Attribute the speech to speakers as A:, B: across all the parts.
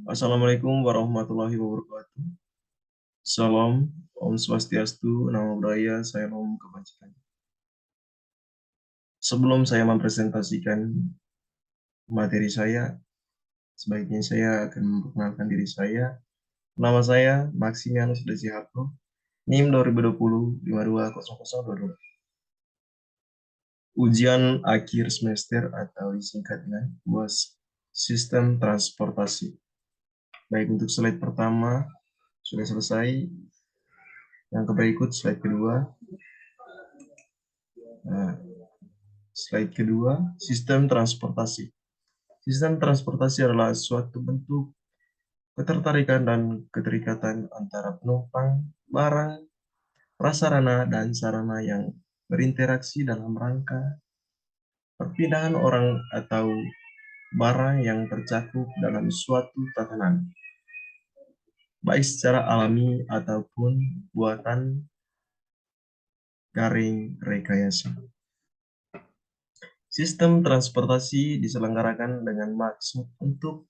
A: Assalamualaikum warahmatullahi wabarakatuh. Salam, Om Swastiastu, Namo Buddhaya, Salam Kebajikan. Sebelum saya mempresentasikan materi saya, sebaiknya saya akan memperkenalkan diri saya. Nama saya Maximianus Desiharto, NIM 2020 520022. Ujian akhir semester atau disingkat dengan UAS Sistem Transportasi. Baik, untuk slide pertama sudah selesai. Yang berikut slide kedua. Nah, slide kedua, sistem transportasi. Sistem transportasi adalah suatu bentuk ketertarikan dan keterikatan antara penumpang, barang, prasarana, dan sarana yang berinteraksi dalam rangka perpindahan orang atau barang yang tercakup dalam suatu tatanan, baik secara alami ataupun buatan garing rekayasa. Sistem transportasi diselenggarakan dengan maksud untuk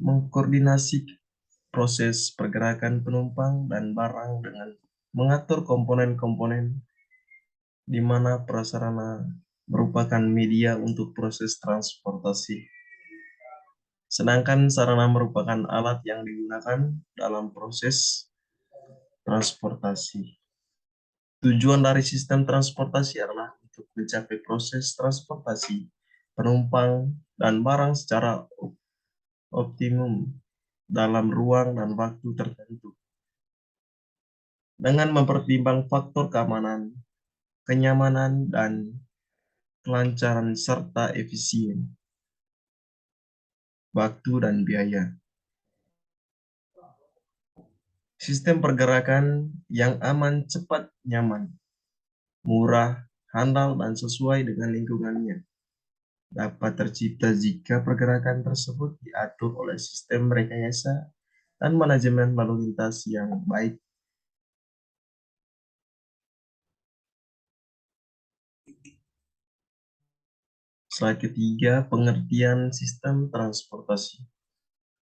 A: mengkoordinasi proses pergerakan penumpang dan barang dengan mengatur komponen-komponen di mana prasarana merupakan media untuk proses transportasi, sedangkan sarana merupakan alat yang digunakan dalam proses transportasi. Tujuan dari sistem transportasi adalah untuk mencapai proses transportasi penumpang dan barang secara optimum dalam ruang dan waktu tertentu, dengan mempertimbang faktor keamanan, kenyamanan, dan kelancaran serta efisien, waktu, dan biaya. Sistem pergerakan yang aman, cepat, nyaman, murah, handal, dan sesuai dengan lingkungannya dapat tercipta jika pergerakan tersebut diatur oleh sistem rekayasa dan manajemen lalu lintas yang baik. Slide ketiga, pengertian sistem transportasi.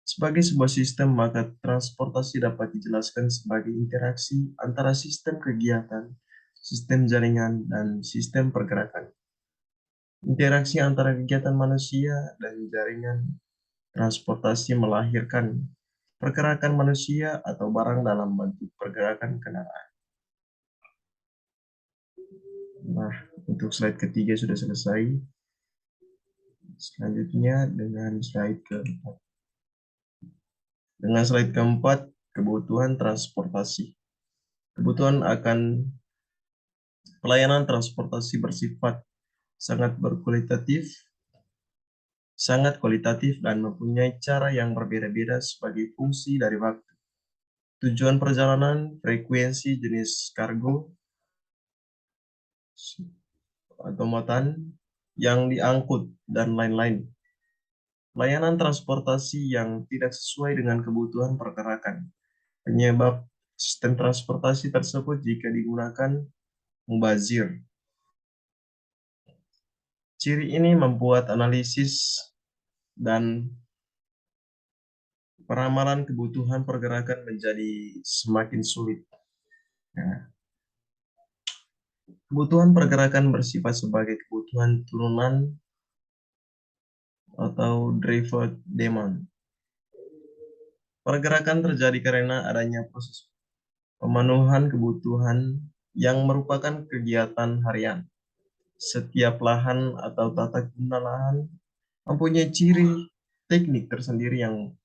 A: Sebagai sebuah sistem, maka transportasi dapat dijelaskan sebagai interaksi antara sistem kegiatan, sistem jaringan, dan sistem pergerakan. Interaksi antara kegiatan manusia dan jaringan transportasi melahirkan pergerakan manusia atau barang dalam bentuk pergerakan kendaraan. Nah, untuk slide ketiga sudah selesai. Selanjutnya dengan slide keempat. Dengan slide keempat, kebutuhan transportasi. Kebutuhan akan pelayanan transportasi bersifat sangat kualitatif dan mempunyai cara yang berbeda-beda sebagai fungsi dari waktu, tujuan perjalanan, frekuensi, jenis kargo, atau muatan yang diangkut, dan lain-lain. Layanan transportasi yang tidak sesuai dengan kebutuhan pergerakan. Penyebab sistem transportasi tersebut jika digunakan mubazir. Ciri ini membuat analisis dan peramalan kebutuhan pergerakan menjadi semakin sulit. Nah, kebutuhan pergerakan bersifat sebagai kebutuhan turunan atau derived demand. Pergerakan terjadi karena adanya proses pemenuhan kebutuhan yang merupakan kegiatan harian. Setiap lahan atau tata guna lahan mempunyai ciri teknik tersendiri yang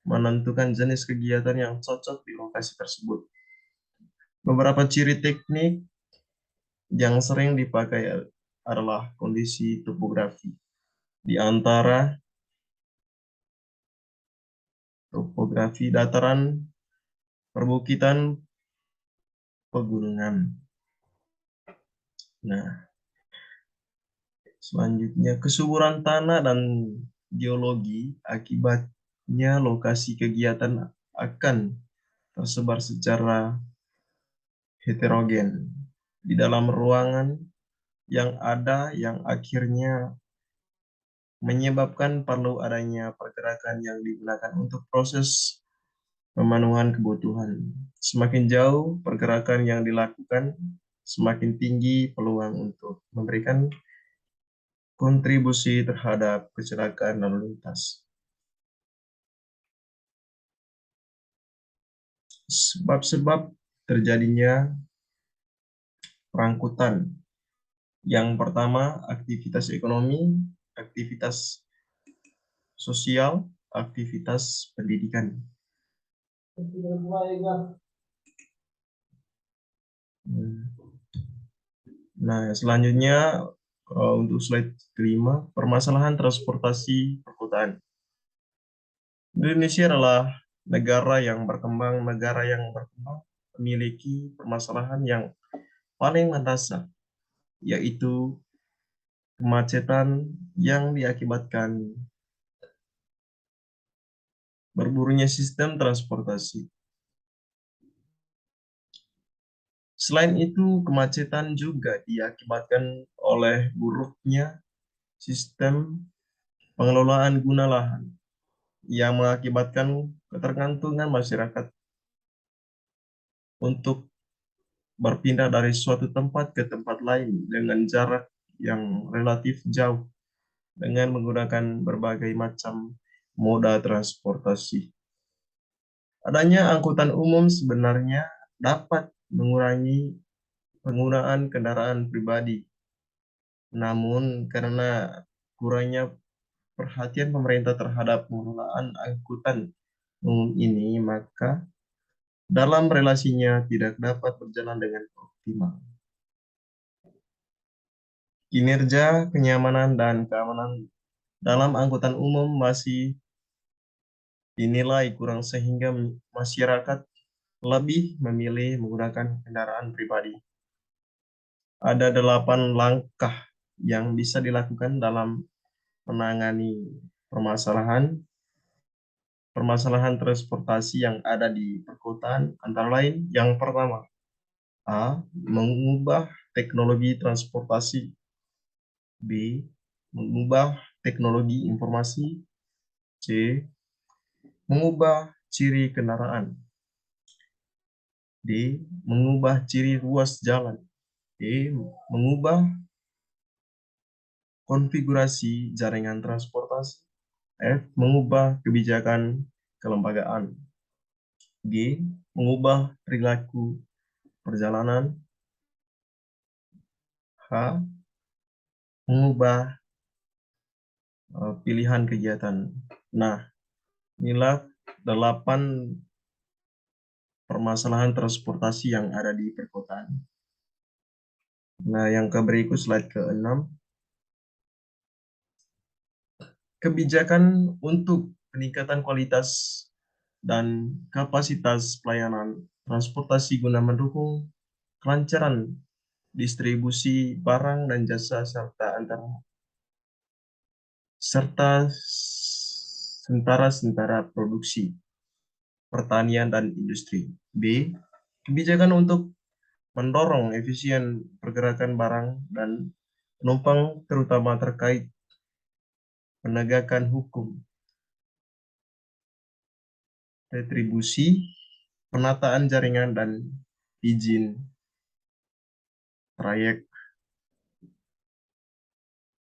A: menentukan jenis kegiatan yang cocok di lokasi tersebut. Beberapa ciri teknik yang sering dipakai adalah kondisi topografi. Di antara topografi dataran, perbukitan, pegunungan. Nah, selanjutnya kesuburan tanah dan geologi akibatnya lokasi kegiatan akan tersebar secara heterogen di dalam ruangan yang ada yang akhirnya menyebabkan perlu adanya pergerakan yang digunakan untuk proses pemenuhan kebutuhan. Semakin jauh pergerakan yang dilakukan, semakin tinggi peluang untuk memberikan kontribusi terhadap kecelakaan lalu lintas. Sebab-sebab terjadinya perangkutan. Yang pertama, aktivitas ekonomi, aktivitas sosial, aktivitas pendidikan. Nah, selanjutnya untuk slide kelima, permasalahan transportasi perkotaan. Indonesia adalah negara yang berkembang memiliki permasalahan yang paling mendasar, yaitu kemacetan yang diakibatkan berburuknya sistem transportasi. Selain itu, kemacetan juga diakibatkan oleh buruknya sistem pengelolaan guna lahan yang mengakibatkan ketergantungan masyarakat untuk berpindah dari suatu tempat ke tempat lain dengan jarak yang relatif jauh dengan menggunakan berbagai macam moda transportasi. Adanya angkutan umum sebenarnya dapat mengurangi penggunaan kendaraan pribadi. Namun karena kurangnya perhatian pemerintah terhadap pengelolaan angkutan umum ini, maka dalam relasinya tidak dapat berjalan dengan optimal. Kinerja, kenyamanan, dan keamanan dalam angkutan umum masih dinilai kurang sehingga masyarakat lebih memilih menggunakan kendaraan pribadi. Ada 8 langkah yang bisa dilakukan dalam menangani permasalahan transportasi yang ada di perkotaan, antara lain yang pertama, A. Mengubah teknologi transportasi. B. Mengubah teknologi informasi. C. Mengubah ciri kendaraan. D. Mengubah ciri ruas jalan. E. Mengubah konfigurasi jaringan transportasi. F. Mengubah kebijakan kelembagaan. G. Mengubah perilaku perjalanan. H. Mengubah pilihan kegiatan. Nah, inilah 8 permasalahan transportasi yang ada di perkotaan. Nah, yang berikut slide ke-6. Kebijakan untuk peningkatan kualitas dan kapasitas pelayanan transportasi guna mendukung kelancaran distribusi barang dan jasa serta sentara produksi, pertanian, dan industri. B. Kebijakan untuk mendorong efisien pergerakan barang dan penumpang terutama terkait penegakan hukum, retribusi, penataan jaringan, dan izin trayek.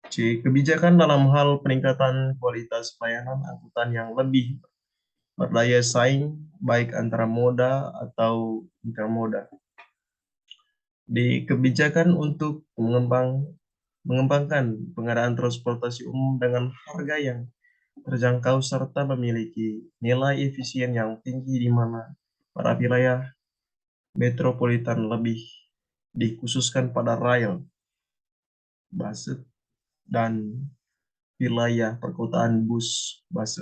A: C. Kebijakan dalam hal peningkatan kualitas pelayanan angkutan yang lebih berdaya saing, baik antara moda atau intermoda. D. Kebijakan untuk mengembangkan pengadaan transportasi umum dengan harga yang terjangkau serta memiliki nilai efisien yang tinggi di mana pada wilayah metropolitan lebih dikhususkan pada rail, bus, dan wilayah perkotaan bus, bus.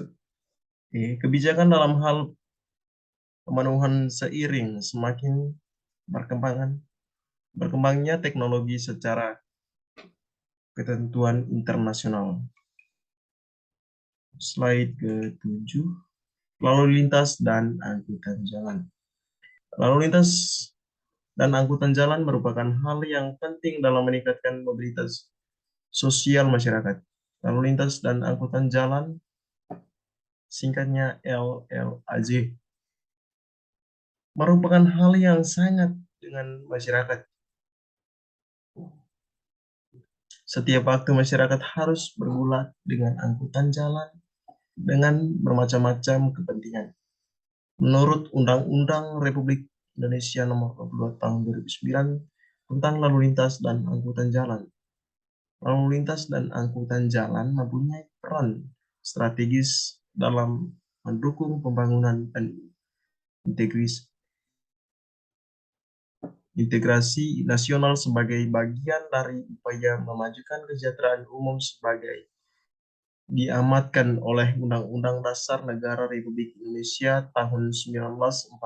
A: Kebijakan dalam hal pemenuhan seiring semakin berkembangnya teknologi secara ketentuan internasional. Slide ke-7, lalu lintas dan angkutan jalan. Lalu lintas dan angkutan jalan merupakan hal yang penting dalam meningkatkan mobilitas sosial masyarakat. lalu lintas dan angkutan jalan, singkatnya LLAJ, merupakan hal yang sangat dengan masyarakat. Setiap waktu masyarakat harus bergulat dengan angkutan jalan dengan bermacam-macam kepentingan. Menurut Undang-Undang Republik Indonesia Nomor 22 Tahun 2009 tentang lalu lintas dan angkutan jalan. Lalu lintas dan angkutan jalan mempunyai peran strategis dalam mendukung pembangunan dan integrasi nasional sebagai bagian dari upaya memajukan kesejahteraan umum sebagai diamatkan oleh Undang-Undang Dasar Negara Republik Indonesia tahun 1945.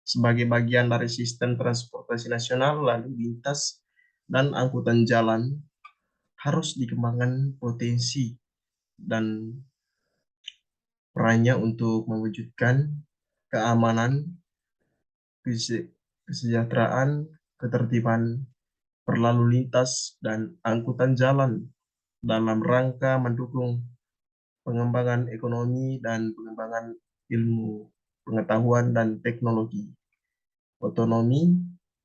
A: Sebagai bagian dari sistem transportasi nasional, lalu lintas dan angkutan jalan harus dikembangkan potensi dan perannya untuk mewujudkan keamanan, kesejahteraan, ketertiban berlalu lintas, dan angkutan jalan dalam rangka mendukung pengembangan ekonomi dan pengembangan ilmu pengetahuan dan teknologi, otonomi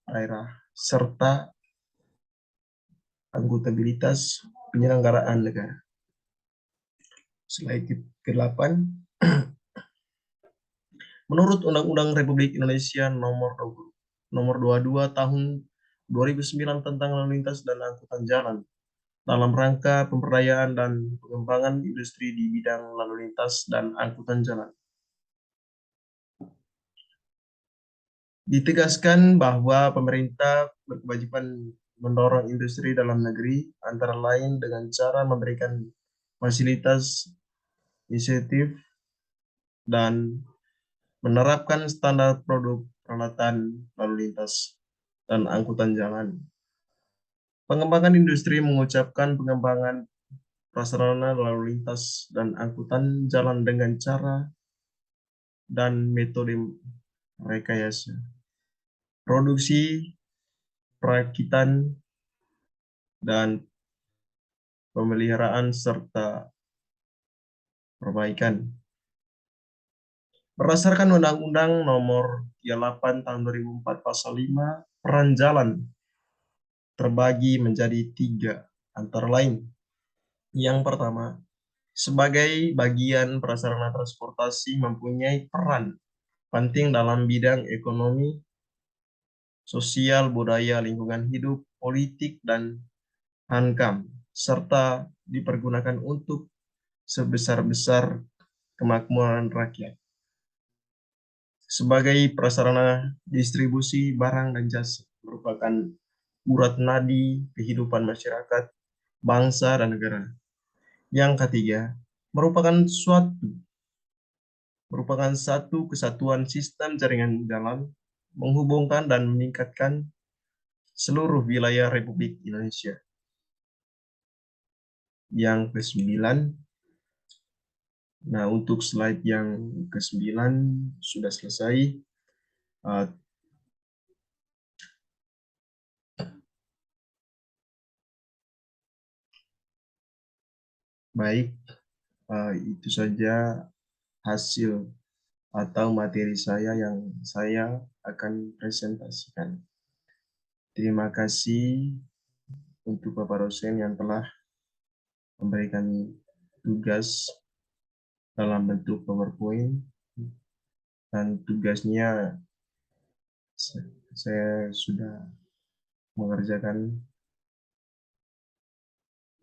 A: daerah, serta akuntabilitas penyelenggaraan negara. Slide ke-8. Menurut Undang-Undang Republik Indonesia Nomor 22 Tahun 2009 tentang lalu lintas dan angkutan jalan, dalam rangka pemberdayaan dan pengembangan industri di bidang lalu lintas dan angkutan jalan, ditegaskan bahwa pemerintah berkewajiban mendorong industri dalam negeri antara lain dengan cara memberikan fasilitas, insentif, dan menerapkan standar produk peralatan lalu lintas dan angkutan jalan. Pengembangan industri mengucapkan pengembangan prasarana lalu lintas dan angkutan jalan dengan cara dan metode rekayasa, produksi, perakitan, dan pemeliharaan serta perbaikan. Berdasarkan Undang-Undang Nomor 38 Tahun 2004 Pasal 5, peran jalan terbagi menjadi 3, antara lain. Yang pertama, sebagai bagian prasarana transportasi mempunyai peran penting dalam bidang ekonomi, sosial, budaya, lingkungan hidup, politik, dan hankam, serta dipergunakan untuk sebesar-besar kemakmuran rakyat. Sebagai prasarana distribusi barang dan jasa, merupakan urat nadi kehidupan masyarakat, bangsa, dan negara. Yang ketiga, merupakan satu kesatuan sistem jaringan jalan menghubungkan dan meningkatkan seluruh wilayah Republik Indonesia. Yang ke-9, nah untuk slide yang ke-9 sudah selesai. Baik, itu saja hasil atau materi saya yang saya akan presentasikan. Terima kasih untuk Bapak dosen yang telah memberikan tugas dalam bentuk PowerPoint, dan tugasnya saya sudah mengerjakan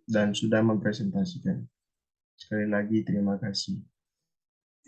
A: dan sudah mempresentasikan. Sekali lagi terima kasih.